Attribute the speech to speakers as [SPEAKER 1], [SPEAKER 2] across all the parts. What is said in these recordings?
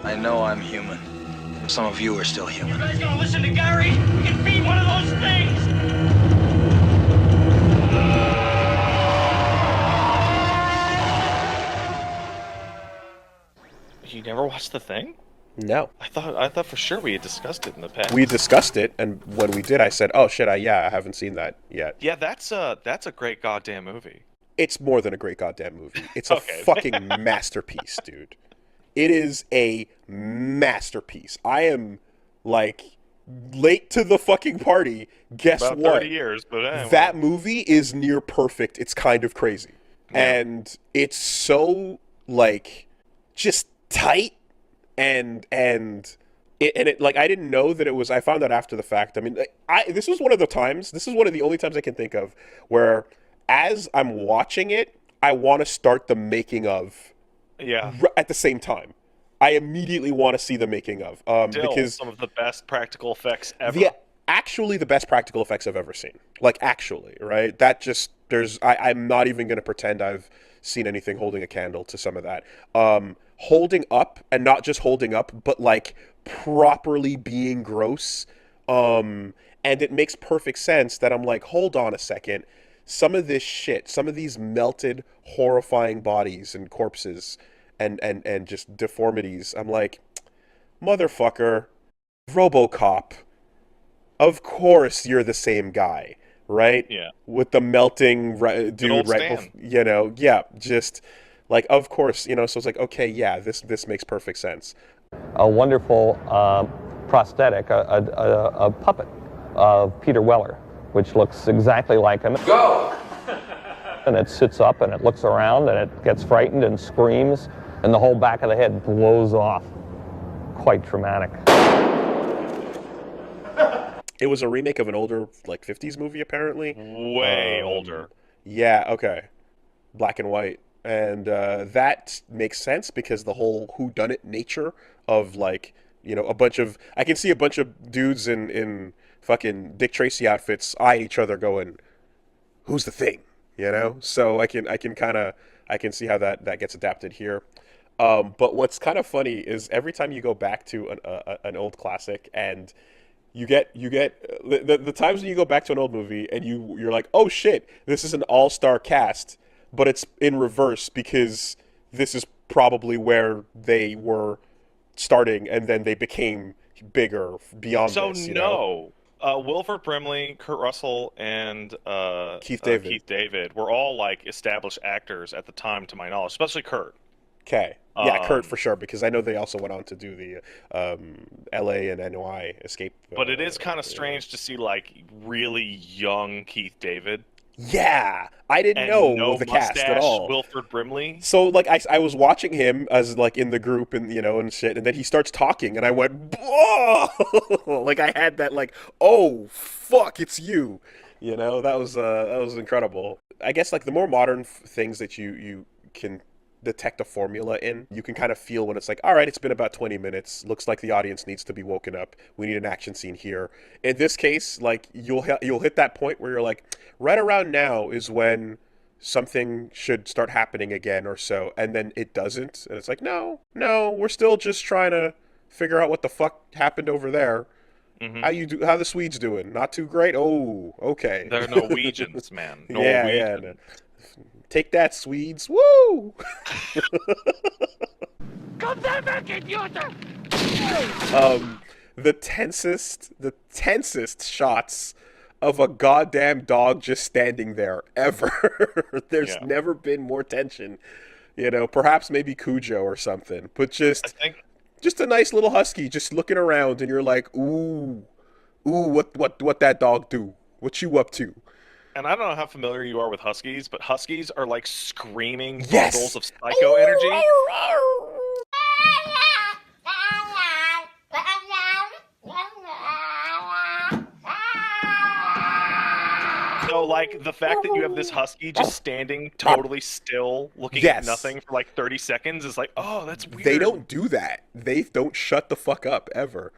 [SPEAKER 1] I know I'm human. Some of you are still
[SPEAKER 2] You
[SPEAKER 1] human.
[SPEAKER 2] guys gonna listen to Gary? We can beat one of those things!
[SPEAKER 3] You never watched The Thing?
[SPEAKER 4] No.
[SPEAKER 3] I thought for sure we had discussed it in the past.
[SPEAKER 4] We discussed it, and when we did, I said, "Oh shit, I haven't seen that yet."
[SPEAKER 3] Yeah, that's a great goddamn movie.
[SPEAKER 4] It's more than a great goddamn movie. It's a
[SPEAKER 3] Okay.
[SPEAKER 4] fucking masterpiece, dude. It is a masterpiece. I am like late to the fucking party. Guess
[SPEAKER 3] About
[SPEAKER 4] what?
[SPEAKER 3] 30 years, but anyway.
[SPEAKER 4] That movie is near perfect. It's kind of crazy.
[SPEAKER 3] Yeah.
[SPEAKER 4] And it's so like just tight and it like I didn't know that it was. I found out after the fact. I mean, this was one of the times. This is one of the only times I can think of where, as I'm watching it, I want to start the making of.
[SPEAKER 3] Yeah.
[SPEAKER 4] At the same time, I immediately want to see the making of.
[SPEAKER 3] Still
[SPEAKER 4] Because
[SPEAKER 3] some of the best practical effects ever.
[SPEAKER 4] actually the best practical effects I've ever seen. Like actually, right? That just I'm not even going to pretend I've seen anything holding a candle to some of that. Holding up, and not just holding up, but like properly being gross. And it makes perfect sense that I'm like, hold on a second. Some of this shit, some of these melted, horrifying bodies and corpses and just deformities, I'm like, motherfucker, RoboCop, of course you're the same guy, right?
[SPEAKER 3] Yeah.
[SPEAKER 4] With the melting dude,
[SPEAKER 3] old
[SPEAKER 4] right?
[SPEAKER 3] Stan.
[SPEAKER 4] Yeah, just like, of course, so it's like, okay, yeah, this makes perfect sense.
[SPEAKER 5] A wonderful prosthetic, a puppet of Peter Weller, which looks exactly like him.
[SPEAKER 1] Go!
[SPEAKER 5] And it sits up and it looks around and it gets frightened and screams and the whole back of the head blows off. Quite traumatic.
[SPEAKER 4] It was a remake of an older, like, 50s movie, apparently.
[SPEAKER 3] Way older.
[SPEAKER 4] Yeah, okay. Black and white. And that makes sense because the whole whodunit nature of, like, I can see a bunch of dudes in fucking Dick Tracy outfits eye each other going, who's the thing? So I can see how that gets adapted here. But what's kind of funny is every time you go back to an old classic and you get the times when you go back to an old movie and you're like, oh shit, this is an all-star cast, but it's in reverse because this is probably where they were starting and then they became bigger beyond this.
[SPEAKER 3] Wilford Brimley, Kurt Russell, and
[SPEAKER 4] Keith David.
[SPEAKER 3] Keith David were all like established actors at the time, to my knowledge, especially Kurt.
[SPEAKER 4] Okay. Yeah, Kurt for sure, because I know they also went on to do the LA and NY Escape.
[SPEAKER 3] But it is kind of strange to see like really young Keith David.
[SPEAKER 4] Yeah, I didn't know the cast at all.
[SPEAKER 3] Wilford Brimley.
[SPEAKER 4] So like I was watching him as like in the group and and shit, and then he starts talking, and I went, whoa! Like I had that like, oh fuck, it's you. That was incredible. I guess like the more modern things that you can detect a formula in, you can kind of feel when it's like, all right, it's been about 20 minutes. Looks like the audience needs to be woken up. We need an action scene here. In this case, like you'll hit that point where you're like, right around now is when something should start happening again or so, and then it doesn't, and it's like, no, we're still just trying to figure out what the fuck happened over there. Mm-hmm. How the Swedes doing? Not too great. Oh, okay.
[SPEAKER 3] They're Norwegians, man.
[SPEAKER 4] Yeah. No. Take that, Swedes. Woo! The tensest shots of a goddamn dog just standing there ever. There's never been more tension. Perhaps maybe Cujo or something, but just a nice little husky just looking around, and you're like, ooh, what that dog do? What you up to?
[SPEAKER 3] And I don't know how familiar you are with huskies, but huskies are like screaming
[SPEAKER 4] yes!
[SPEAKER 3] bundles of psycho energy. So, like, the fact that you have this husky just standing totally still, looking at nothing for like 30 seconds is like, oh, that's weird.
[SPEAKER 4] They don't do that. They don't shut the fuck up, ever.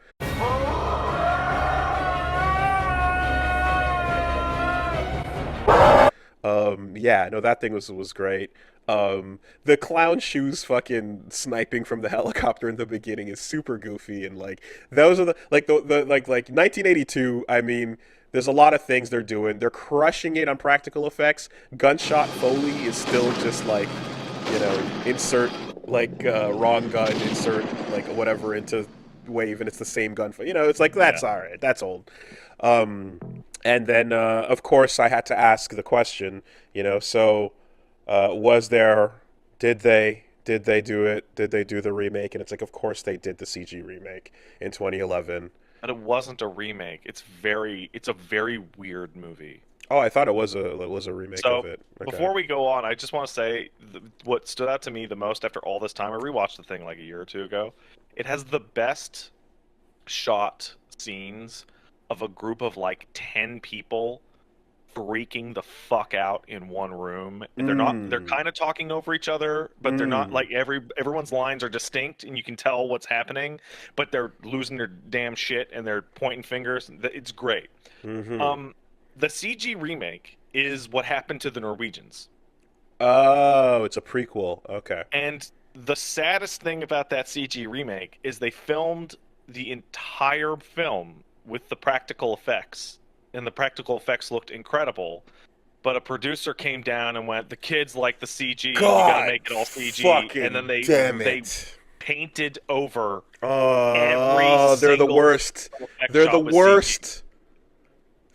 [SPEAKER 4] Yeah, no, that thing was great. The clown shoes fucking sniping from the helicopter in the beginning is super goofy, and like those are the like 1982. I mean, there's a lot of things they're doing. They're crushing it on practical effects. Gunshot Foley is still just like, insert like wrong gun, insert like whatever into wave, and it's the same gun. It's like that's all right. That's old. And then of course I had to ask the question. So. Was there? Did they do it? Did they do the remake? And it's like, of course they did the CG remake in 2011.
[SPEAKER 3] But it wasn't a remake. It's a very weird movie.
[SPEAKER 4] Oh, I thought it was a remake of it. Okay.
[SPEAKER 3] Before we go on, I just want to say what stood out to me the most after all this time. I rewatched the thing like a year or two ago. It has the best shot scenes of a group of like 10 people freaking the fuck out in one room. And they're kind of talking over each other, but they're not like everyone's lines are distinct and you can tell what's happening, but they're losing their damn shit and they're pointing fingers. It's great. The CG remake is what happened to the Norwegians.
[SPEAKER 4] Oh, it's a prequel. Okay.
[SPEAKER 3] And the saddest thing about that CG remake is they filmed the entire film with the practical effects. And the practical effects looked incredible, but a producer came down and went, "The kids like the CG. You gotta make it all CG." And then they painted over.
[SPEAKER 4] Oh, they're the worst. They're the worst. CG.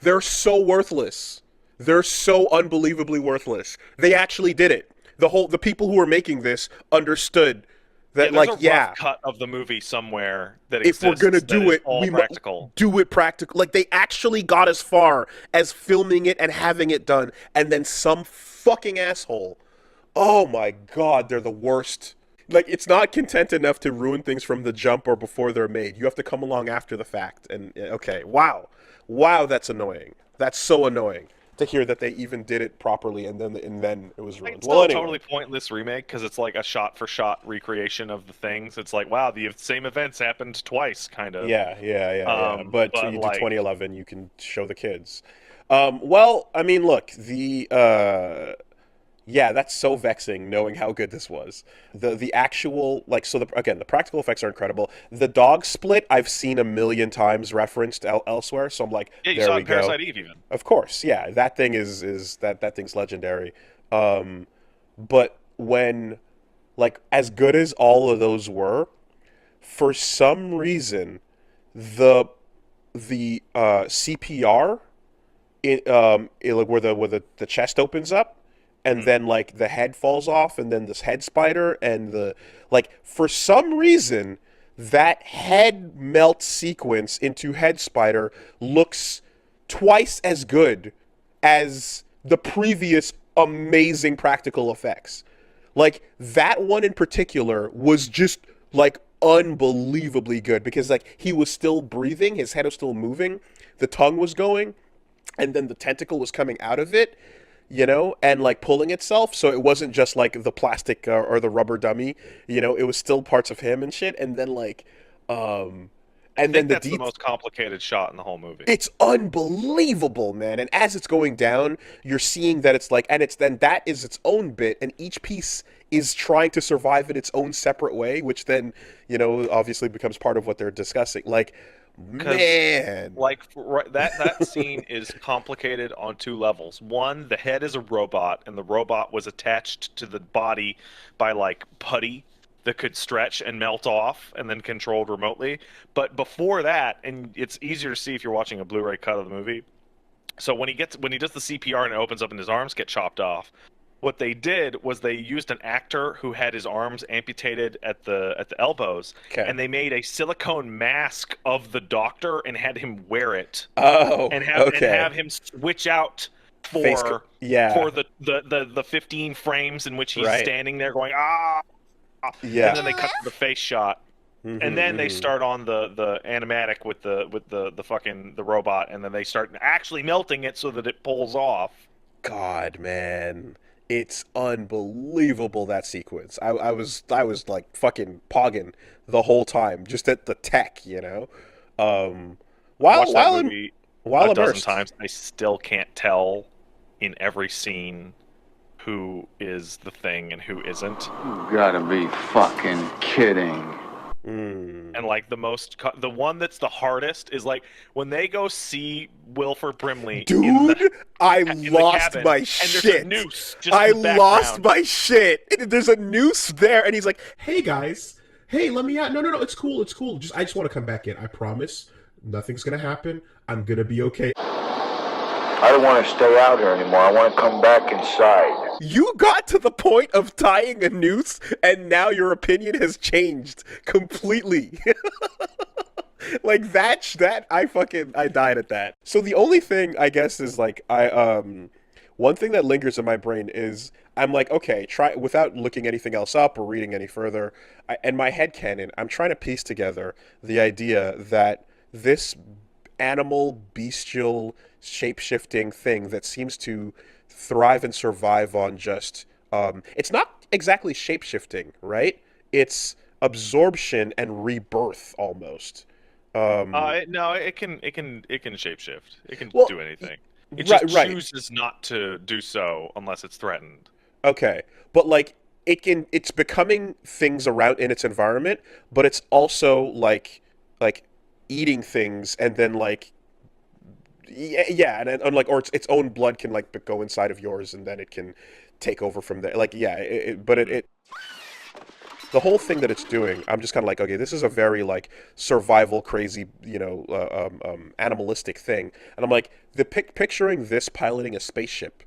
[SPEAKER 4] They're so worthless. They're so unbelievably worthless. They actually did it. The people who were making this understood. That
[SPEAKER 3] there's a rough cut of the movie somewhere that exists.
[SPEAKER 4] If we're gonna do it, we
[SPEAKER 3] practical.
[SPEAKER 4] Do it practical. Like they actually got as far as filming it and having it done, and then some fucking asshole. Oh my god, they're the worst. Like it's not content enough to ruin things from the jump or before they're made. You have to come along after the fact. And okay, wow, that's annoying. That's so annoying. To hear that they even did it properly and then it was ruined.
[SPEAKER 3] It's still a totally pointless remake because it's like a shot-for-shot recreation of the things. It's like, wow, the same events happened twice, kind of.
[SPEAKER 4] Yeah. But you do 2011, you can show the kids. Well, I mean, look, that's so vexing knowing how good this was. The actual, the practical effects are incredible. The dog split I've seen a million times referenced elsewhere, so I'm like,
[SPEAKER 3] yeah, you
[SPEAKER 4] there
[SPEAKER 3] saw
[SPEAKER 4] we
[SPEAKER 3] it
[SPEAKER 4] go.
[SPEAKER 3] Parasite Eve even.
[SPEAKER 4] Of course, yeah, that thing is that thing's legendary. But when, as good as all of those were, for some reason, the CPR, where the chest opens up, and then the head falls off, and then this head spider, and for some reason that head melt sequence into head spider looks twice as good as the previous amazing practical effects. That one in particular was just unbelievably good because he was still breathing, his head was still moving, the tongue was going, and then the tentacle was coming out of it. And pulling itself, so it wasn't just the plastic or the rubber dummy. It was still parts of him and shit. And then
[SPEAKER 3] that's the most complicated shot in the whole movie.
[SPEAKER 4] It's unbelievable, man. And as it's going down, you're seeing that it's that is its own bit, and each piece is trying to survive in its own separate way, which then obviously becomes part of what they're discussing. Man,
[SPEAKER 3] that scene is complicated on two levels. One, the head is a robot, and the robot was attached to the body by putty that could stretch and melt off, and then controlled remotely. But before that, and it's easier to see if you're watching a Blu-ray cut of the movie. So when he does the CPR and it opens up and his arms get chopped off. What they did was they used an actor who had his arms amputated at the elbows, and they made a silicone mask of the doctor and had him wear it.
[SPEAKER 4] Oh,
[SPEAKER 3] and have him switch out for the 15 frames in which he's standing there going and then they cut to the face shot. And then they start on the animatic with the fucking the robot, and then they start actually melting it so that it pulls off.
[SPEAKER 4] God, man. It's unbelievable, that sequence. I was fucking pogging the whole time, just at the tech, while
[SPEAKER 3] a dozen times, I still can't tell in every scene who is the thing and who isn't.
[SPEAKER 6] You gotta be fucking kidding.
[SPEAKER 3] And like the one that's the hardest is like when they go see Wilford Brimley.
[SPEAKER 4] Dude, I lost
[SPEAKER 3] cabin,
[SPEAKER 4] my
[SPEAKER 3] and
[SPEAKER 4] shit.
[SPEAKER 3] there's a noose just
[SPEAKER 4] I
[SPEAKER 3] in the
[SPEAKER 4] lost
[SPEAKER 3] background.
[SPEAKER 4] my shit. There's a noose there, and he's like, "Hey guys, hey, let me out." No, it's cool, it's cool. I just want to come back in. I promise, nothing's gonna happen. I'm gonna be okay.
[SPEAKER 6] I don't want to stay out here anymore. I want to come back inside.
[SPEAKER 4] You got to the point of tying a noose, and now your opinion has changed completely. Like that I died at that. So the only thing I guess is like one thing that lingers in my brain is I'm like, okay, try without looking anything else up or reading any further. In my headcanon, I'm trying to piece together the idea that this animal, bestial, shape-shifting thing that seems to thrive and survive on just it's not exactly shape-shifting, right? It's absorption and rebirth almost.
[SPEAKER 3] No, it can shapeshift. It can
[SPEAKER 4] Well,
[SPEAKER 3] do anything. It just chooses not to do so unless it's threatened.
[SPEAKER 4] Okay, but like it's becoming things around in its environment, but it's also like eating things and then like and like or its own blood can like go inside of yours and then it can take over from there. Like but the whole thing that it's doing, I'm just kind of like, okay, this is a very like survival crazy, animalistic thing, and I'm like, picturing this piloting a spaceship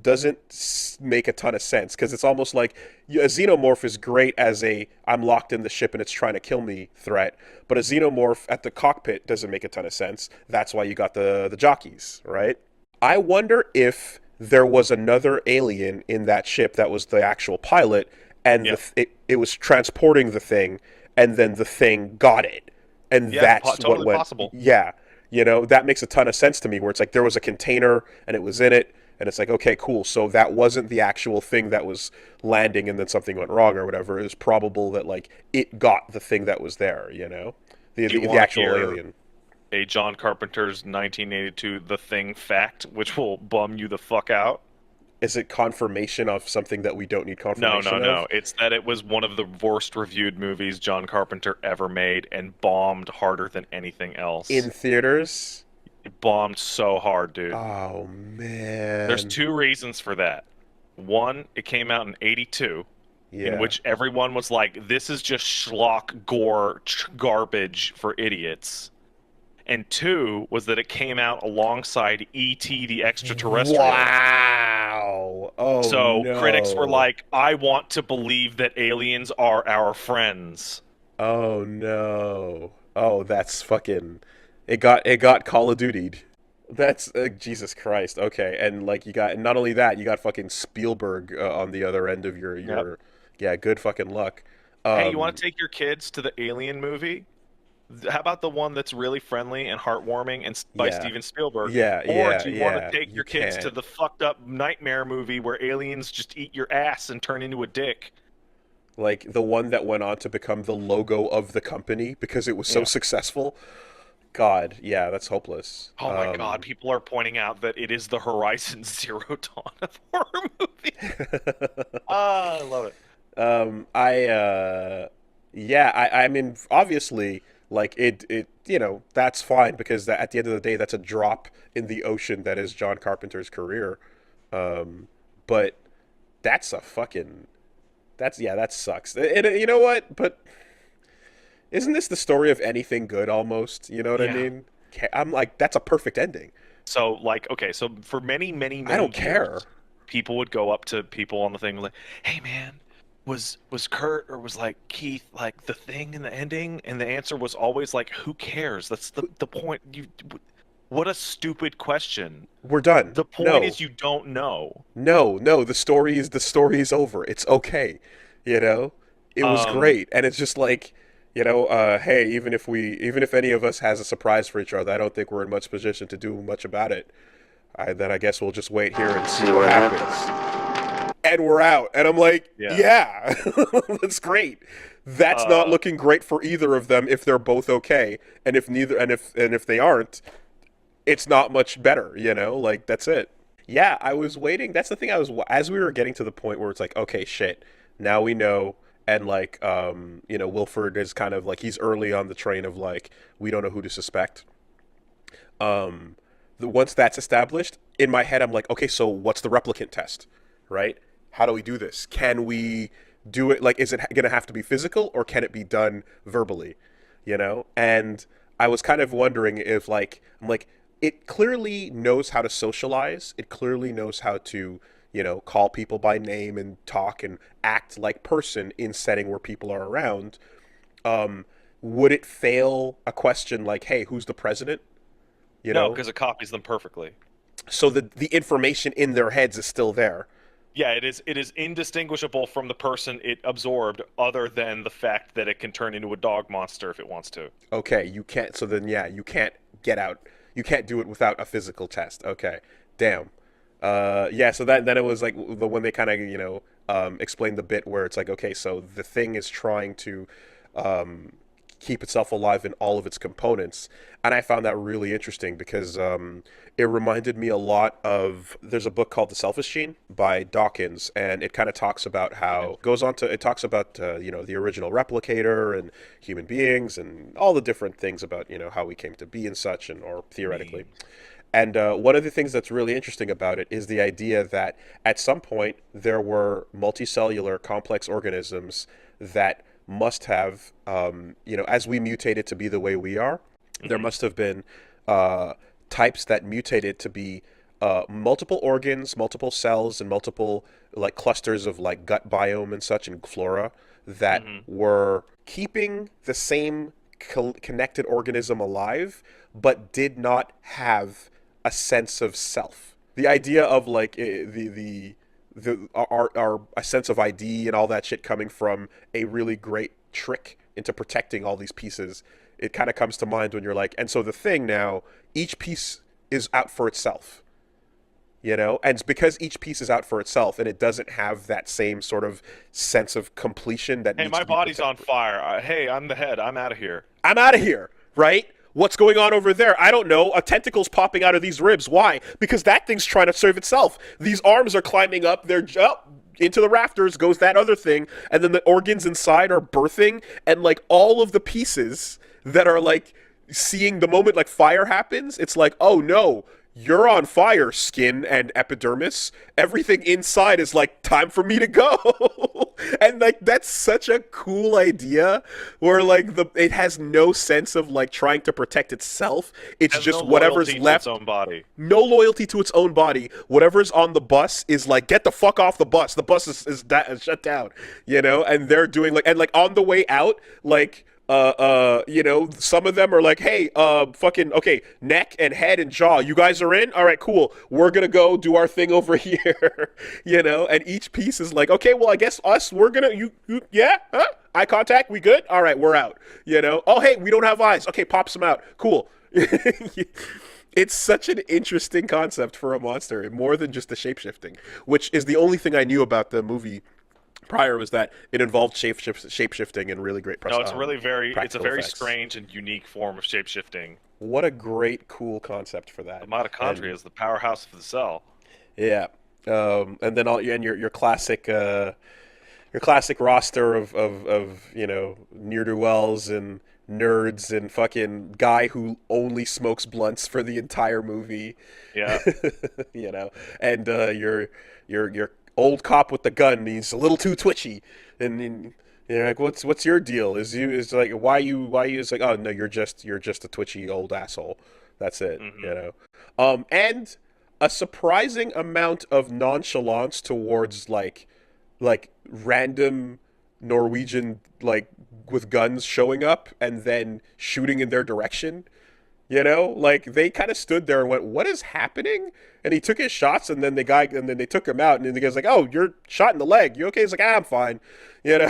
[SPEAKER 4] doesn't make a ton of sense because it's almost like a xenomorph is great as I'm locked in the ship and it's trying to kill me threat, but a xenomorph at the cockpit doesn't make a ton of sense. That's why you got the jockeys, right? I wonder if there was another alien in that ship that was the actual pilot, and it was transporting the thing, and then the thing got it, and that's
[SPEAKER 3] totally
[SPEAKER 4] what went.
[SPEAKER 3] Possible.
[SPEAKER 4] Yeah, that makes a ton of sense to me. Where it's like there was a container and it was in it, and it's like, okay, cool. So that wasn't the actual thing that was landing, and then something went wrong or whatever. It was probable that like it got the thing that was there. The actual alien.
[SPEAKER 3] A John Carpenter's 1982 The Thing fact, which will bum you the fuck out.
[SPEAKER 4] Is it confirmation of something that we don't need confirmation of?
[SPEAKER 3] No. It's that it was one of the worst reviewed movies John Carpenter ever made and bombed harder than anything else.
[SPEAKER 4] In theaters?
[SPEAKER 3] It bombed so hard, dude.
[SPEAKER 4] Oh, man.
[SPEAKER 3] There's two reasons for that. One, it came out in 82, in which everyone was like, this is just schlock, gore, garbage for idiots. And two, was that it came out alongside E.T. the Extraterrestrial.
[SPEAKER 4] Wow. Oh,
[SPEAKER 3] so
[SPEAKER 4] no.
[SPEAKER 3] Critics were like, I want to believe that aliens are our friends.
[SPEAKER 4] Oh, no. Oh, that's fucking... It got Call of Duty'd. That's... Jesus Christ. Okay, and like you got... Not only that, you got fucking Spielberg on the other end of your...
[SPEAKER 3] Yep.
[SPEAKER 4] Yeah, good fucking luck.
[SPEAKER 3] Hey, you want to take your kids to the Alien movie? How about the one that's really friendly and heartwarming and by Steven Spielberg? Or do you want to take your kids to the fucked up nightmare movie where aliens just eat your ass and turn into a dick?
[SPEAKER 4] Like the one that went on to become the logo of the company because it was so successful? God, yeah, that's hopeless.
[SPEAKER 3] Oh my God, people are pointing out that it is the Horizon Zero Dawn of horror movie. I love it.
[SPEAKER 4] I mean, obviously... Like it, that's fine because at the end of the day, that's a drop in the ocean that is John Carpenter's career. But that's a fucking, that sucks. You know what? But isn't this the story of anything good almost? You know what I mean? I'm like, that's a perfect ending.
[SPEAKER 3] So like, okay, so for many
[SPEAKER 4] I don't care.
[SPEAKER 3] People would go up to people on the thing like, hey man, was Kurt or was like Keith like the thing in the ending? And the answer was always like, who cares? That's the point. What a stupid question.
[SPEAKER 4] We're done.
[SPEAKER 3] The point is you don't know.
[SPEAKER 4] No, the story is over. It's okay. It was great. And it's just like, hey, even if any of us has a surprise for each other, I don't think we're in much position to do much about it. Then I guess we'll just wait here and see what happens. And we're out. And I'm like, yeah. That's great. That's not looking great for either of them if they're both okay. And if if they aren't, it's not much better, like that's it. Yeah, I was waiting. That's the thing. As we were getting to the point where it's like, okay, shit, now we know. And like, Wilford is kind of like, he's early on the train of like, we don't know who to suspect. Once that's established, in my head, I'm like, okay, so what's the replicant test, right? How do we do this? Can we do it? Like, is it going to have to be physical, or can it be done verbally? And I was kind of wondering if, like, I'm like, it clearly knows how to socialize. It clearly knows how to, call people by name and talk and act like person in setting where people are around. Would it fail a question like, hey, who's the president?
[SPEAKER 3] No, because it copies them perfectly.
[SPEAKER 4] So the information in their heads is still there.
[SPEAKER 3] Yeah, it is indistinguishable from the person it absorbed, other than the fact that it can turn into a dog monster if it wants to.
[SPEAKER 4] Okay, you can't. So then, yeah, you can't get out. You can't do it without a physical test. Okay, damn. Yeah. So then it was like when they kind of explained the bit where it's like, okay, so the thing is trying to keep itself alive in all of its components, and I found that really interesting because it reminded me a lot of, there's a book called The Selfish Gene by Dawkins, and it kind of talks about how it talks about the original replicator and human beings and all the different things about how we came to be and such, and or theoretically. And one of the things that's really interesting about it is the idea that at some point there were multicellular complex organisms that must have, as we mutated to be the way we are, there must have been types that mutated to be multiple organs, multiple cells, and multiple like clusters of like gut biome and such and flora that were keeping the same connected organism alive, but did not have a sense of self. The idea of like our a sense of ID and all that shit coming from a really great trick into protecting all these pieces, it kind of comes to mind when you're like, and so the thing now, each piece is out for itself, and it's because each piece is out for itself and it doesn't have that same sort of sense of completion that
[SPEAKER 3] hey, my body's on fire, hey, I'm the head, I'm out of here, right? What's going on over there? I don't know. A tentacle's popping out of these ribs. Why? Because that thing's trying to serve itself. These arms are climbing up. They're into the rafters goes that other thing. And then the organs inside are birthing. And like all of the pieces that are like seeing the moment like fire happens, it's like, oh no, you're on fire, skin and epidermis. Everything inside is like, time for me to go. And like that's such a cool idea where like it has no sense of like trying to protect itself. It's just whatever's left. To its own body.
[SPEAKER 4] No loyalty to its own body. Whatever's on the bus is like, get the fuck off the bus. The bus is shut down. And they're doing like, and like on the way out, like some of them are like, hey, fucking, okay, neck and head and jaw, you guys are in? All right, cool. We're gonna go do our thing over here, and each piece is like, okay, well, I guess us, we're gonna, yeah, huh? Eye contact, we good? All right, we're out, Oh, hey, we don't have eyes. Okay, pops them out. Cool. It's such an interesting concept for a monster, more than just the shape-shifting, which is the only thing I knew about the movie prior, was that it involved shape-shifting and really great
[SPEAKER 3] it's a very
[SPEAKER 4] effects.
[SPEAKER 3] Strange and unique form of shape-shifting.
[SPEAKER 4] What a great, cool concept for that.
[SPEAKER 3] The mitochondria is the powerhouse of the cell.
[SPEAKER 4] Yeah. And then your classic roster of ne'er-do-wells and nerds and fucking guy who only smokes blunts for the entire movie.
[SPEAKER 3] Yeah.
[SPEAKER 4] And your old cop with the gun, he's a little too twitchy, and you're like, what's your deal? Is like, why you? It's like, oh no, you're just a twitchy old asshole. That's it. And a surprising amount of nonchalance towards like random Norwegian like with guns showing up and then shooting in their direction. Like they kind of stood there and went, what is happening? And he took his shots, and then they took him out, and then the guy's like, oh, you're shot in the leg. You okay? He's like, I'm fine. And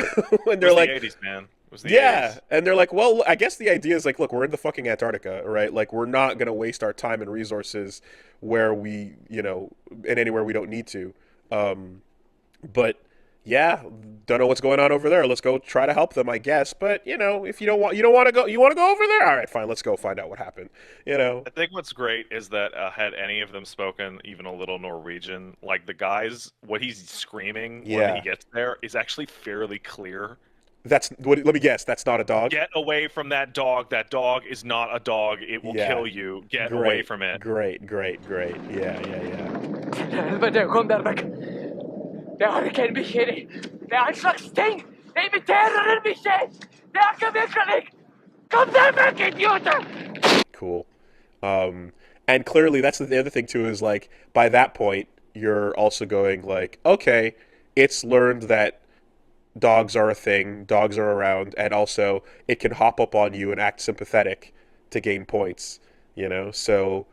[SPEAKER 4] they're like,
[SPEAKER 3] the 80s, man. It was the
[SPEAKER 4] 80s.
[SPEAKER 3] And
[SPEAKER 4] they're like, well, I guess the idea is like, look, we're in the fucking Antarctica, right? Like, we're not gonna waste our time and resources where we, in anywhere we don't need to. But yeah, don't know what's going on over there. Let's go try to help them, I guess. But you know, if you don't want to go, you want to go over there. All right, fine. Let's go find out what happened. You know,
[SPEAKER 3] I think what's great is that had any of them spoken even a little Norwegian, like the guys, what he's screaming when he gets there is actually fairly clear.
[SPEAKER 4] That's what. Let me guess. That's not a dog.
[SPEAKER 3] Get away from that dog. That dog is not a dog. It will kill you. Get away from it.
[SPEAKER 4] Great. Yeah.
[SPEAKER 2] Helvete, kom der vekk. Det har ikke en bikkje i. Det er en slags ting. Det imiterer en bikkje. Det er ikke virkelig. Kom der vekk, idioter!
[SPEAKER 4] Cool. And clearly that's the other thing too is like by that point you're also going like, okay, it's learned that dogs are a thing, dogs are around, and also it can hop up on you and act sympathetic to gain points, you know? So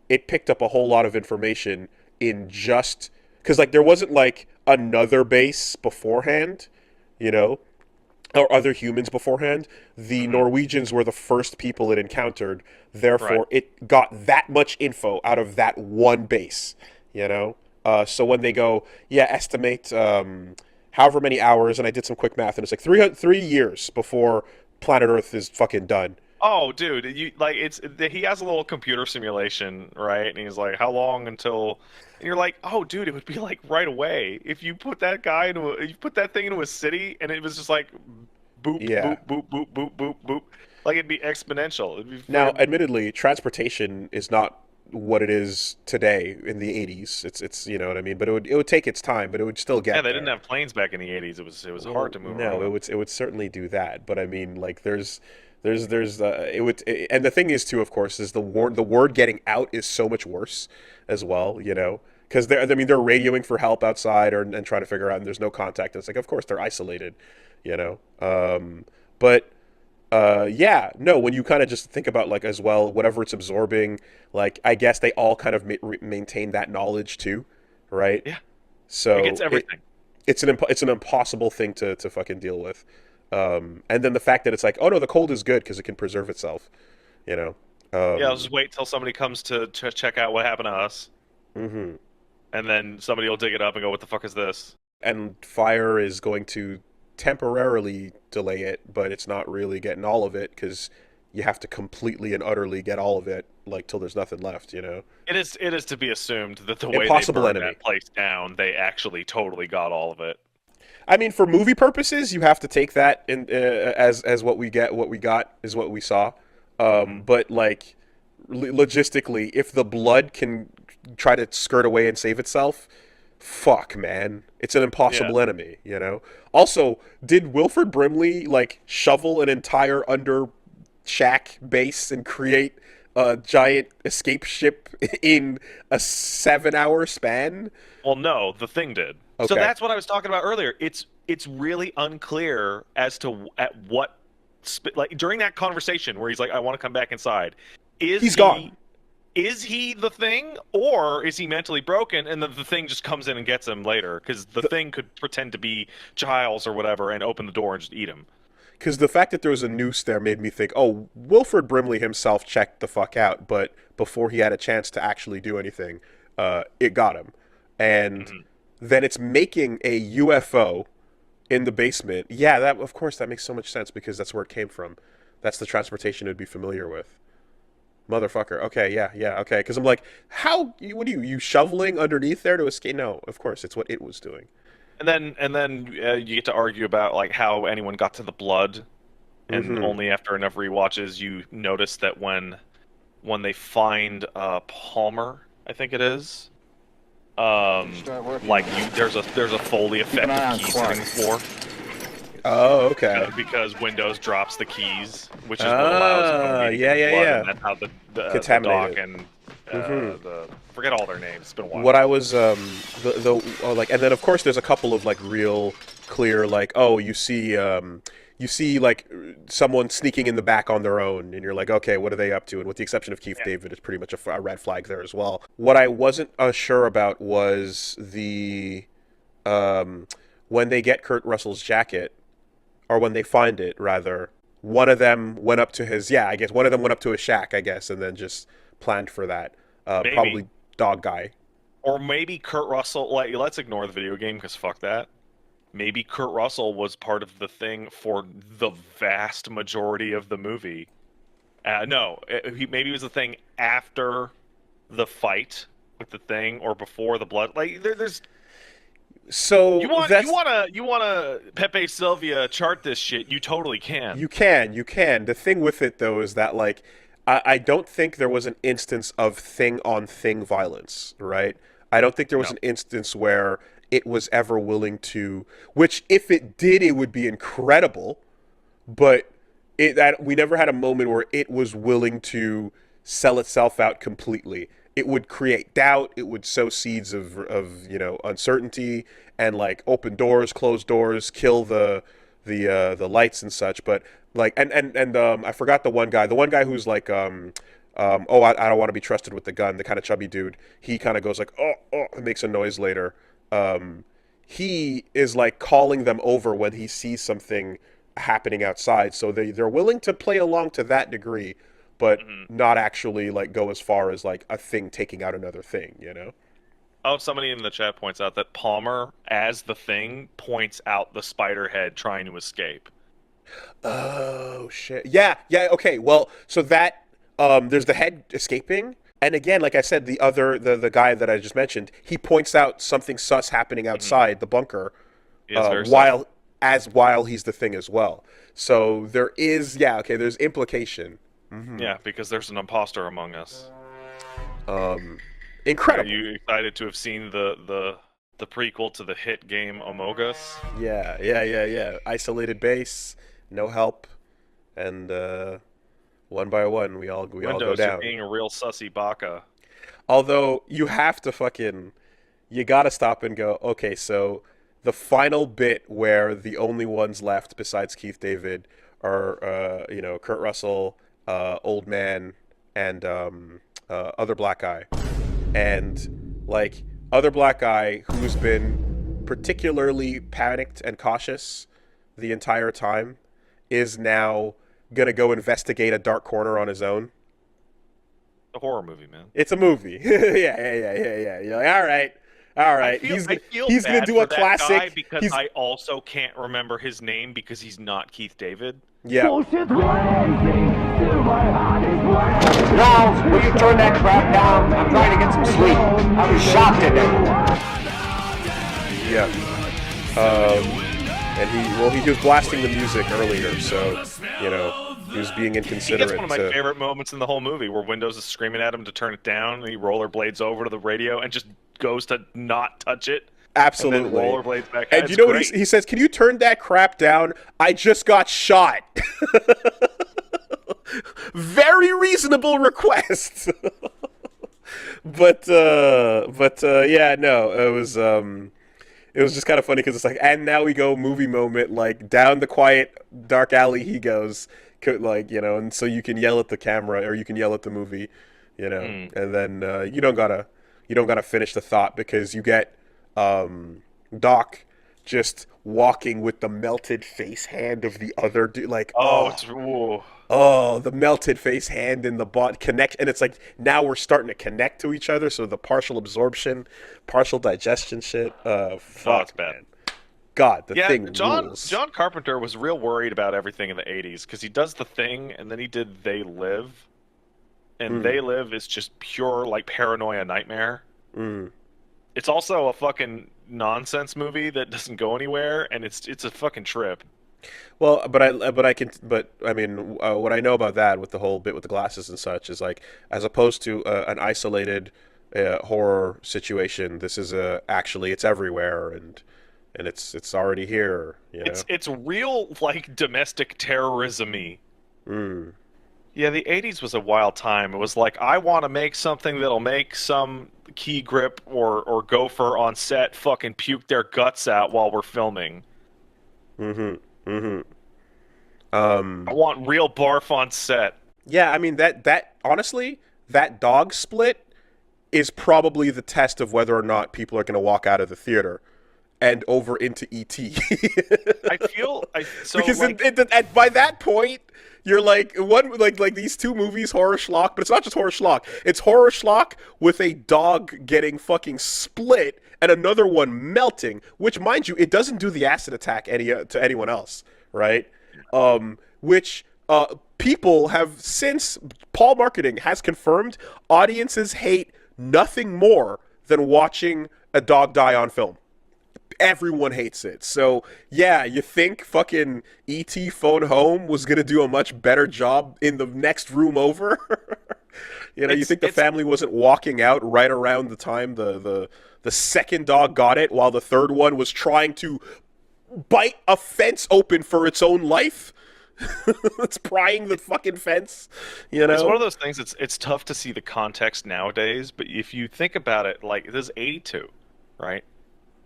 [SPEAKER 4] it picked up a whole lot of information in just because like there wasn't like another base beforehand, you know, or other humans beforehand. The Norwegians were the first people it encountered, therefore it got that much info out of that one base, you know? So when they go, estimate however many hours, and I did some quick math, and it's like 3 years before planet Earth is fucking done.
[SPEAKER 3] Oh, dude, he has a little computer simulation, right? And he's like, how long until? And you're like, oh, dude, it would be like right away if you put that thing into a city, and it was just like, boop, boop, boop, boop, boop, boop, boop, like it'd be exponential.
[SPEAKER 4] Now, admittedly, transportation is not what it is today in the 80s. It's you know what I mean, but it would take its time, but it would still get.
[SPEAKER 3] Yeah, they
[SPEAKER 4] there.
[SPEAKER 3] didn't have planes back in the 80s. It was hard to move.
[SPEAKER 4] No,
[SPEAKER 3] around.
[SPEAKER 4] it would certainly do that, but I mean, like and the thing is too, of course, is the word getting out is so much worse as well, you know, because they're radioing for help outside and trying to figure out, and there's no contact. And it's like, of course, they're isolated, you know. When you kind of just think about like as well, whatever it's absorbing, like I guess they all kind of maintain that knowledge too, right?
[SPEAKER 3] Yeah.
[SPEAKER 4] So
[SPEAKER 3] it gets everything.
[SPEAKER 4] It's an impossible thing to fucking deal with. And then the fact that it's like, oh no, the cold is good because it can preserve itself, you know.
[SPEAKER 3] I'll just wait till somebody comes to check out what happened to us.
[SPEAKER 4] Mm-hmm.
[SPEAKER 3] And then somebody will dig it up and go, what the fuck is this?
[SPEAKER 4] And fire is going to temporarily delay it, but it's not really getting all of it because you have to completely and utterly get all of it, like till the's nothing left, you know.
[SPEAKER 3] It is to be assumed that the way
[SPEAKER 4] Impossible
[SPEAKER 3] they burned
[SPEAKER 4] enemy.
[SPEAKER 3] that place down, they actually totally got all of it.
[SPEAKER 4] I mean, for movie purposes, you have to take that in as what we get. What we got is what we saw. But like logistically, if the blood can try to skirt away and save itself, fuck, man, it's an impossible enemy. You know. Also, did Wilford Brimley like shovel an entire under shack base and create a giant escape ship in a 7-hour span?
[SPEAKER 3] Well, no, the thing did.
[SPEAKER 4] Okay.
[SPEAKER 3] So that's what I was talking about earlier. It's really unclear as to at what like during that conversation where he's like, "I want to come back inside." He's
[SPEAKER 4] gone.
[SPEAKER 3] Is he the thing, or is he mentally broken, and the thing just comes in and gets him later? Because the thing could pretend to be Giles or whatever and open the door and just eat him.
[SPEAKER 4] Because the fact that there was a noose there made me think, oh, Wilford Brimley himself checked the fuck out, but before he had a chance to actually do anything, it got him. And then it's making a UFO in the basement. Yeah, of course that makes so much sense because that's where it came from. That's the transportation it'd be familiar with. Motherfucker. Okay, yeah, okay. Because I'm like, what are you shoveling underneath there to escape? No, of course, it's what it was doing.
[SPEAKER 3] And then you get to argue about like how anyone got to the blood, and only after enough rewatches you notice that when they find Palmer, I think it is, there's a Foley effect of keys hitting the floor.
[SPEAKER 4] Oh, okay.
[SPEAKER 3] Because Windows drops the keys, which is what allows.
[SPEAKER 4] Yeah.
[SPEAKER 3] And that's how the doc and forget all their names. It's been a while.
[SPEAKER 4] What I was and then of course there's a couple of like real clear like, oh, you see like someone sneaking in the back on their own, and you're like, okay, what are they up to? And with the exception of Keith David, it's pretty much a red flag there as well. What I wasn't sure about was the when they get Kurt Russell's jacket, or when they find it rather, one of them went up to his shack, I guess, and then just planned for that. Probably dog guy.
[SPEAKER 3] Or maybe Kurt Russell, like, let's ignore the video game because fuck that. maybe Kurt Russell was part of the thing for the vast majority of the movie. Maybe it was the thing after the fight with the thing or before the blood. Like there's.
[SPEAKER 4] So
[SPEAKER 3] you want to Pepe Silvia chart this shit? You totally can.
[SPEAKER 4] You can. The thing with it though is that like I don't think there was an instance of thing on thing violence, right? I don't think there was an instance where it was ever willing to. Which if it did, it would be incredible, but we never had a moment where it was willing to sell itself out completely. It would create doubt. It would sow seeds of uncertainty and like open doors, close doors, kill the lights and such. But like and I forgot the one guy who's like I don't want to be trusted with the gun. The kind of chubby dude. He kind of goes like and makes a noise later. He is like calling them over when he sees something happening outside. So they're willing to play along to that degree, but not actually like go as far as like a thing taking out another thing, you know?
[SPEAKER 3] Oh, somebody in the chat points out that Palmer, as the thing, points out the spider head trying to escape.
[SPEAKER 4] Oh shit! Yeah. Okay. Well, so that there's the head escaping, and again, like I said, the guy that I just mentioned, he points out something sus happening outside the bunker, while he's the thing as well. So there is there's implication.
[SPEAKER 3] Yeah, because there's an imposter among us.
[SPEAKER 4] Incredible.
[SPEAKER 3] Are you excited to have seen the prequel to the hit game AmongUs?
[SPEAKER 4] Yeah. Isolated base, no help, and one by one we all go down.
[SPEAKER 3] You're being a real sussy baka.
[SPEAKER 4] Although you have to you gotta stop and go. Okay, so the final bit where the only ones left besides Keith David are Kurt Russell, Old Man, and other black guy. And like other black guy who's been particularly panicked and cautious the entire time is now gonna go investigate a dark corner on his own.
[SPEAKER 3] A horror movie, man.
[SPEAKER 4] It's a movie. Yeah. You're like, all right. He's gonna do a classic
[SPEAKER 3] because I also can't remember his name because he's not Keith David.
[SPEAKER 4] Yeah.
[SPEAKER 6] Now, will you turn that crap down? I'm trying to get some sleep. I was shocked today.
[SPEAKER 4] Yeah. And he was blasting the music earlier, so he was being inconsiderate.
[SPEAKER 3] That's one of my favorite moments in the whole movie, where Windows is screaming at him to turn it down, and he rollerblades over to the radio and just goes to not touch it.
[SPEAKER 4] Absolutely.
[SPEAKER 3] And then rollerblades back.
[SPEAKER 4] And you know what he says? Can you turn that crap down? I just got shot. Very reasonable request. but yeah, no, it was just kind of funny because it's like, and now we go movie moment, like down the quiet dark alley he goes, like, and so you can yell at the camera or you can yell at the movie, and then you don't gotta finish the thought because you get Doc just walking with the melted face hand of the other dude, like the melted face hand in the bot connect, and it's like now we're starting to connect to each other. So the partial absorption, partial digestion shit. Fuck,
[SPEAKER 3] it's bad.
[SPEAKER 4] Man. God, the thing
[SPEAKER 3] rules. John Carpenter was real worried about everything in the 80s because he does The Thing and then he did They Live, and They Live is just pure like paranoia nightmare. It's also a fucking nonsense movie that doesn't go anywhere, and it's a fucking trip.
[SPEAKER 4] Well, but I mean, what I know about that with the whole bit with the glasses and such is like, as opposed to an isolated horror situation, this is actually it's everywhere and it's already here.
[SPEAKER 3] It's real like domestic terrorism-y. Yeah, the 80s was a wild time. It was like, I want to make something that'll make some key grip or gopher on set fucking puke their guts out while we're filming. I want real barf on set.
[SPEAKER 4] Yeah, I mean, that honestly, that dog split is probably the test of whether or not people are going to walk out of the theater and over into E.T. Because by that point, you're like like these two movies, Horror-Shlock, but it's not just Horror-Shlock. It's Horror-Shlock with a dog getting fucking split and another one melting, which, mind you, it doesn't do the acid attack to anyone else, right? Which people have since, Paul Marketing has confirmed, audiences hate nothing more than watching a dog die on film. Everyone hates it. So, yeah, you think fucking E.T. Phone Home was going to do a much better job in the next room over? You think the family wasn't walking out right around the time the second dog got it, while the third one was trying to bite a fence open for its own life? It's prying the fucking fence,
[SPEAKER 3] It's one of those things. It's tough to see the context nowadays, but if you think about it, like, this is 82, right?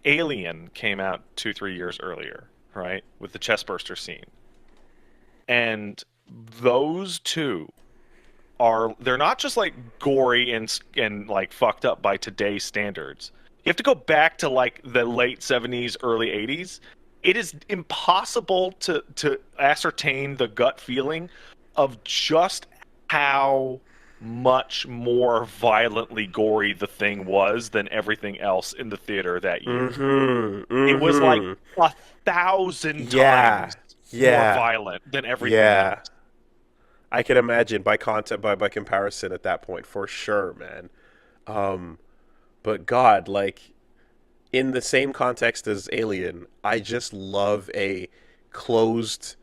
[SPEAKER 3] Alien came out 2-3 years earlier, right, with the chestburster scene, and those two they're not just like gory and like fucked up by today's standards. You have to go back to like the late 70s, early 80s. It is impossible to ascertain the gut feeling of just how much more violently gory the thing was than everything else in the theater that year. It was like 1,000 times more violent than everything else.
[SPEAKER 4] I can imagine by comparison at that point, for sure, man. But God, like, in the same context as Alien, I just love a closed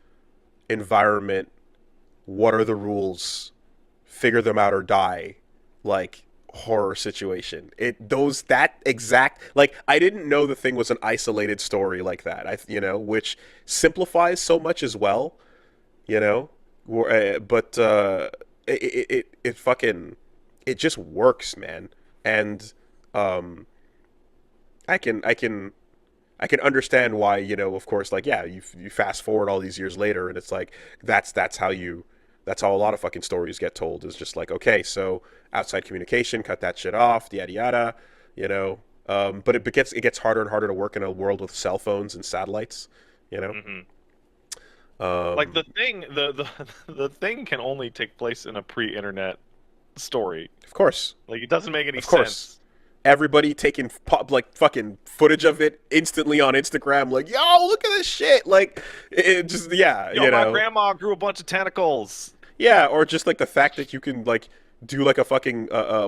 [SPEAKER 4] environment. What are the rules? Figure them out or die, like, horror situation. That exact, like, I didn't know the thing was an isolated story like that. Which simplifies so much as well. But it fucking, it just works, man. And I can understand why, of course, like, yeah, you fast forward all these years later, and it's like that's how a lot of fucking stories get told, is just like, okay, so outside communication, cut that shit off, yada yada, but it gets harder and harder to work in a world with cell phones and satellites,
[SPEAKER 3] like the thing, the thing can only take place in a pre-internet story.
[SPEAKER 4] Of course.
[SPEAKER 3] Like, it doesn't make any
[SPEAKER 4] of course.
[SPEAKER 3] sense.
[SPEAKER 4] Everybody taking fucking footage of it instantly on Instagram, like, yo, look at this shit. Like, it just, yeah,
[SPEAKER 3] my grandma grew a bunch of tentacles.
[SPEAKER 4] Yeah, or just like the fact that you can like do like a fucking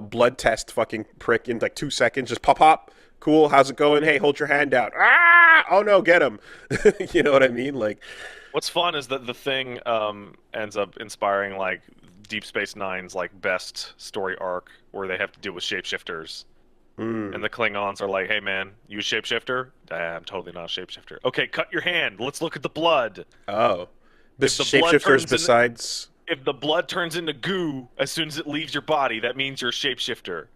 [SPEAKER 4] blood test fucking prick in like 2 seconds, just pop. Cool, how's it going? Hey, hold your hand out. Ah! Oh no, get him. You know what I mean? Like,
[SPEAKER 3] what's fun is that the thing ends up inspiring like Deep Space Nine's like best story arc, where they have to deal with shapeshifters. And the Klingons are like, hey man, you a shapeshifter? I'm totally not a shapeshifter. Okay, cut your hand. Let's look at the blood.
[SPEAKER 4] Oh. The shapeshifters besides...
[SPEAKER 3] If the blood turns into goo as soon as it leaves your body, that means you're a shapeshifter.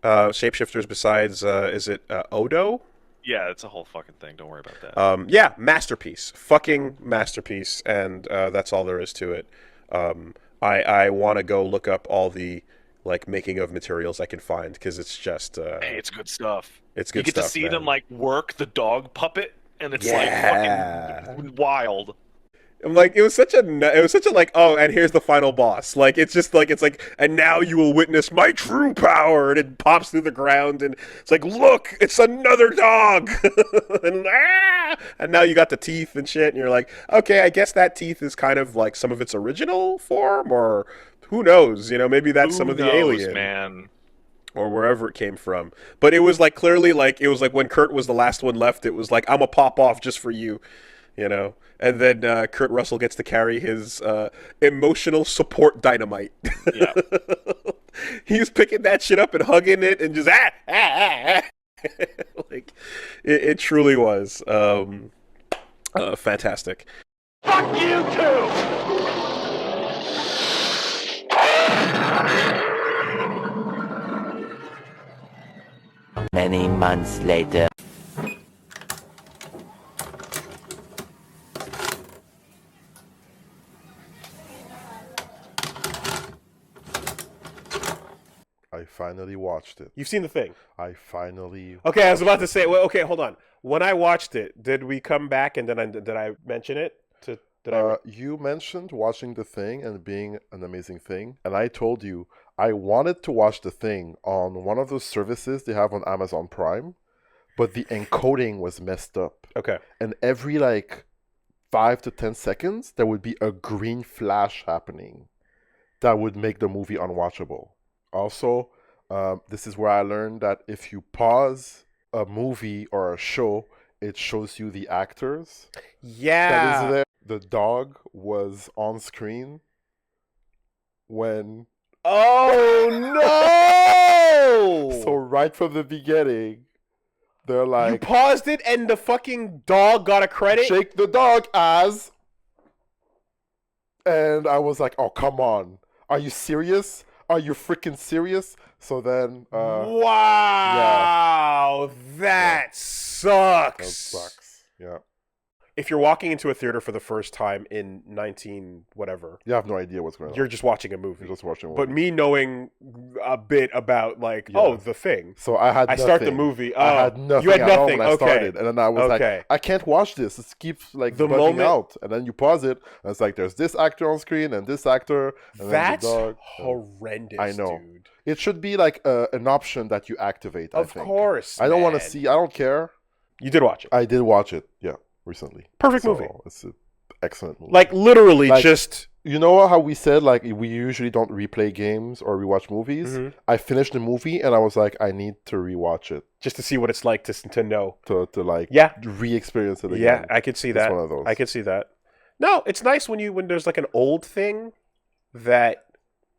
[SPEAKER 4] Shapeshifters besides, is it Odo?
[SPEAKER 3] Yeah, it's a whole fucking thing. Don't worry about that.
[SPEAKER 4] Yeah, masterpiece. Fucking masterpiece. And that's all there is to it. I want to go look up all the like making of materials I can find, because it's just
[SPEAKER 3] hey, it's good stuff.
[SPEAKER 4] It's good
[SPEAKER 3] stuff. You get
[SPEAKER 4] stuff,
[SPEAKER 3] to see
[SPEAKER 4] man.
[SPEAKER 3] them like work the dog puppet, and it's like fucking wild.
[SPEAKER 4] I'm like, it was such a like, oh, and here's the final boss. Like, it's just like, it's like, and now you will witness my true power, and it pops through the ground, and it's like, look, it's another dog, and now you got the teeth and shit, and you're like, okay, I guess that teeth is kind of like some of its original form, or who knows, maybe that's some of the alien,
[SPEAKER 3] man,
[SPEAKER 4] or wherever it came from. But it was like, clearly, like, it was like when Kurt was the last one left, it was like, I'm a pop off just for you, And then Kurt Russell gets to carry his emotional support dynamite.
[SPEAKER 3] Yeah.
[SPEAKER 4] He's picking that shit up and hugging it and just like, it truly was fantastic.
[SPEAKER 6] Fuck you too!
[SPEAKER 7] Many months later.
[SPEAKER 8] I finally watched it.
[SPEAKER 4] You've seen the thing?
[SPEAKER 8] I finally.
[SPEAKER 4] Okay, I was about to say. Well, okay, hold on. When I watched it, did we come back and did I mention it?
[SPEAKER 8] You mentioned watching the thing and being an amazing thing, and I told you I wanted to watch The Thing on one of those services they have on Amazon Prime, but the encoding was messed up.
[SPEAKER 4] Okay.
[SPEAKER 8] And every like 5 to 10 seconds, there would be a green flash happening that would make the movie unwatchable. Also, this is where I learned that if you pause a movie or a show, it shows you the actors.
[SPEAKER 4] Yeah.
[SPEAKER 8] That is there. The dog was on screen when...
[SPEAKER 4] Oh, no!
[SPEAKER 8] So right from the beginning, they're like...
[SPEAKER 4] You paused it and the fucking dog got a credit?
[SPEAKER 8] Shake the dog as... And I was like, oh, come on. Are you serious? Are you freaking serious? So then...
[SPEAKER 4] wow! That sucks!
[SPEAKER 8] That sucks. Yeah.
[SPEAKER 4] If you're walking into a theater for the first time in 19 whatever,
[SPEAKER 8] You have no idea what's going on.
[SPEAKER 4] you're just watching a movie.
[SPEAKER 8] You're just watching a
[SPEAKER 4] But
[SPEAKER 8] movie.
[SPEAKER 4] me knowing a bit about like,
[SPEAKER 8] Yeah.
[SPEAKER 4] oh, The Thing.
[SPEAKER 8] So I had
[SPEAKER 4] I
[SPEAKER 8] nothing.
[SPEAKER 4] start the movie. Oh,
[SPEAKER 8] I had nothing
[SPEAKER 4] you had
[SPEAKER 8] at all
[SPEAKER 4] nothing.
[SPEAKER 8] when I
[SPEAKER 4] Okay.
[SPEAKER 8] started. And then I was
[SPEAKER 4] Okay.
[SPEAKER 8] like, I can't watch this. It keeps like
[SPEAKER 4] The
[SPEAKER 8] bugging
[SPEAKER 4] moment-
[SPEAKER 8] out. And then you pause it, and it's like, there's this actor on screen and this actor. And
[SPEAKER 4] That's
[SPEAKER 8] then the dog.
[SPEAKER 4] horrendous,
[SPEAKER 8] I know.
[SPEAKER 4] dude.
[SPEAKER 8] It should be like an option that you activate, I
[SPEAKER 4] Of
[SPEAKER 8] think.
[SPEAKER 4] course,
[SPEAKER 8] I don't want to
[SPEAKER 4] man.
[SPEAKER 8] see, I don't care.
[SPEAKER 4] You did watch it.
[SPEAKER 8] I did watch it, yeah, recently.
[SPEAKER 4] Perfect
[SPEAKER 8] So,
[SPEAKER 4] movie.
[SPEAKER 8] It's an excellent movie.
[SPEAKER 4] Like literally
[SPEAKER 8] Like-
[SPEAKER 4] just
[SPEAKER 8] You know how we said like we usually don't replay games or rewatch movies?
[SPEAKER 4] Mhm.
[SPEAKER 8] I finished the movie and I was like, I need to rewatch it
[SPEAKER 4] to see what it's like to know.
[SPEAKER 8] to like
[SPEAKER 4] Yeah.
[SPEAKER 8] re-experience it again.
[SPEAKER 4] Yeah, I could see
[SPEAKER 8] It's
[SPEAKER 4] that.
[SPEAKER 8] one of those.
[SPEAKER 4] I could see that. No, it's nice when there's like an old thing that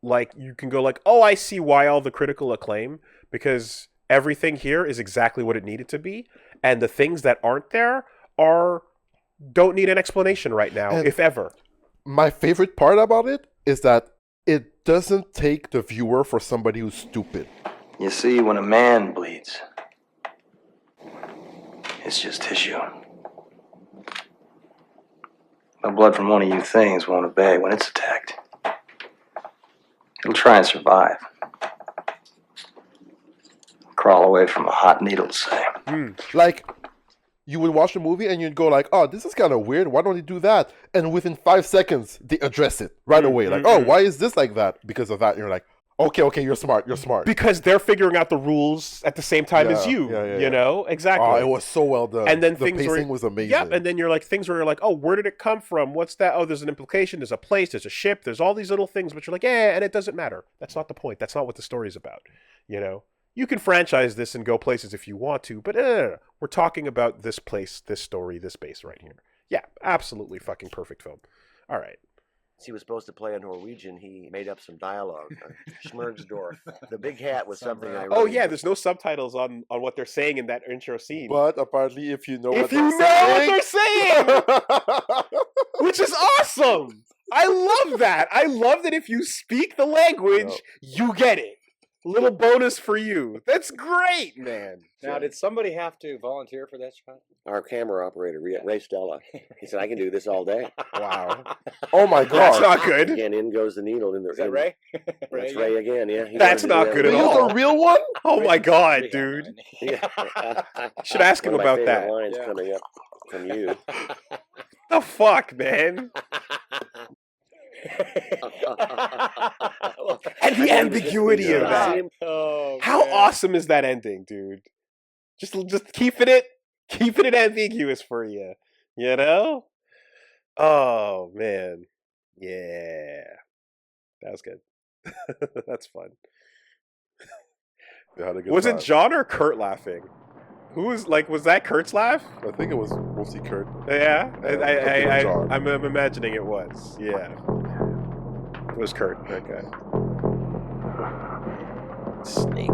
[SPEAKER 4] like you can go like, oh, I see why all the critical acclaim, because everything here is exactly what it needed to be, and the things that aren't there don't need an explanation right now,
[SPEAKER 8] And-
[SPEAKER 4] if ever.
[SPEAKER 8] My favorite part about it is that it doesn't take the viewer for somebody who's stupid.
[SPEAKER 1] You see, when a man bleeds, it's just tissue. The blood from one of you things won't obey when it's attacked. It'll try and survive. Crawl away from a hot needle, say.
[SPEAKER 8] Like, you would watch the movie and you'd go like, oh, this is kind of weird. Why don't they do that? And within 5 seconds, they address it right away. Like, oh, why is this like that? Because of that. And you're like, okay, you're smart.
[SPEAKER 4] Because they're figuring out the rules at the same time as
[SPEAKER 8] Yeah,
[SPEAKER 4] you.
[SPEAKER 8] yeah.
[SPEAKER 4] You know? Exactly.
[SPEAKER 8] Oh, it was so well done.
[SPEAKER 4] And then
[SPEAKER 8] the
[SPEAKER 4] things
[SPEAKER 8] pacing was amazing.
[SPEAKER 4] Yep, and then you're like things where you're like, oh, where did it come from? What's that? Oh, there's an implication, there's a place, there's a ship, there's all these little things, but you're like, yeah, and it doesn't matter. That's not the point. That's not what the story's about. You know? You can franchise this and go places if you want to, but we're talking about this place, this story, this base right here. Yeah, absolutely fucking perfect film. All right.
[SPEAKER 7] He was supposed to play a Norwegian. He made up some dialogue. Schmergsdorf. The big hat was something I really...
[SPEAKER 4] Oh yeah, there's no subtitles on what they're saying in that intro scene.
[SPEAKER 8] But apparently, if you know
[SPEAKER 4] if
[SPEAKER 8] what
[SPEAKER 4] you
[SPEAKER 8] they're
[SPEAKER 4] know
[SPEAKER 8] saying,
[SPEAKER 4] what they're saying, which is awesome. I love that. I love that if you speak the language, you get it. Little bonus for you. That's great, man.
[SPEAKER 9] Now, did somebody have to volunteer for that shot?
[SPEAKER 7] Our camera operator, Ray Stella. He said, I can do this all day.
[SPEAKER 4] Wow.
[SPEAKER 8] Oh my god.
[SPEAKER 4] That's not good.
[SPEAKER 7] Again, in goes the needle.
[SPEAKER 9] Is that Ray?
[SPEAKER 7] That's Ray again, yeah. He
[SPEAKER 4] That's
[SPEAKER 7] wanted to
[SPEAKER 4] not
[SPEAKER 7] do
[SPEAKER 4] good
[SPEAKER 7] that.
[SPEAKER 4] at
[SPEAKER 8] He was
[SPEAKER 4] all.
[SPEAKER 8] a real one?
[SPEAKER 4] Oh my god, dude.
[SPEAKER 7] Yeah.
[SPEAKER 4] Should ask him
[SPEAKER 7] One of my
[SPEAKER 4] about
[SPEAKER 7] favorite
[SPEAKER 4] that.
[SPEAKER 7] lines coming up from you.
[SPEAKER 4] The fuck, man? And the ambiguity of that.
[SPEAKER 9] Oh,
[SPEAKER 4] How
[SPEAKER 9] man.
[SPEAKER 4] awesome is that ending, dude? Just keeping it ambiguous for you. You know? Oh man. Yeah. That was good. That's fun.
[SPEAKER 8] They had a good
[SPEAKER 4] Was
[SPEAKER 8] time.
[SPEAKER 4] it John or Kurt laughing? Who was that Kurt's laugh?
[SPEAKER 8] I think it was mostly Kurt.
[SPEAKER 4] Yeah,
[SPEAKER 8] I think it was John.
[SPEAKER 4] I'm imagining it was. Yeah, it was Kurt. Okay. Snake.